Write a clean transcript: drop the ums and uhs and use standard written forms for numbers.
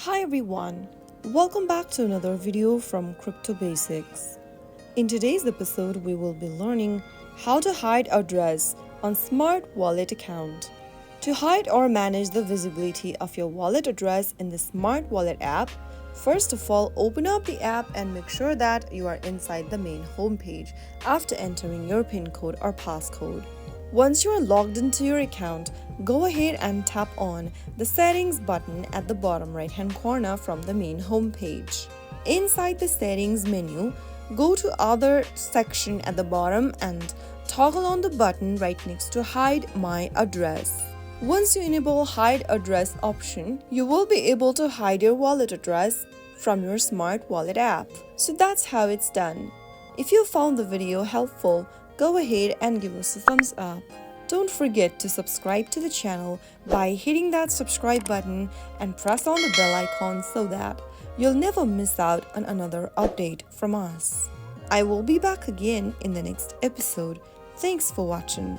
Hi everyone, welcome back to another video from Crypto Basics. In today's episode, we will be learning how to hide address on Smart Wallet account. To hide or manage the visibility of your wallet address in the Smart Wallet app, first of all, open up the app and make sure that you are inside the main homepage after entering your PIN code or passcode. Once you are logged into your account, go ahead and tap on the Settings button at the bottom right-hand corner from the main homepage. Inside the Settings menu, go to Other section at the bottom and toggle on the button right next to Hide My Address. Once you enable Hide Address option, you will be able to hide your wallet address from your Smart Wallet app. So that's how it's done. If you found the video helpful, go ahead and give us a thumbs up. Don't forget to subscribe to the channel by hitting that subscribe button and press on the bell icon so that you'll never miss out on another update from us. I will be back again in the next episode. Thanks for watching.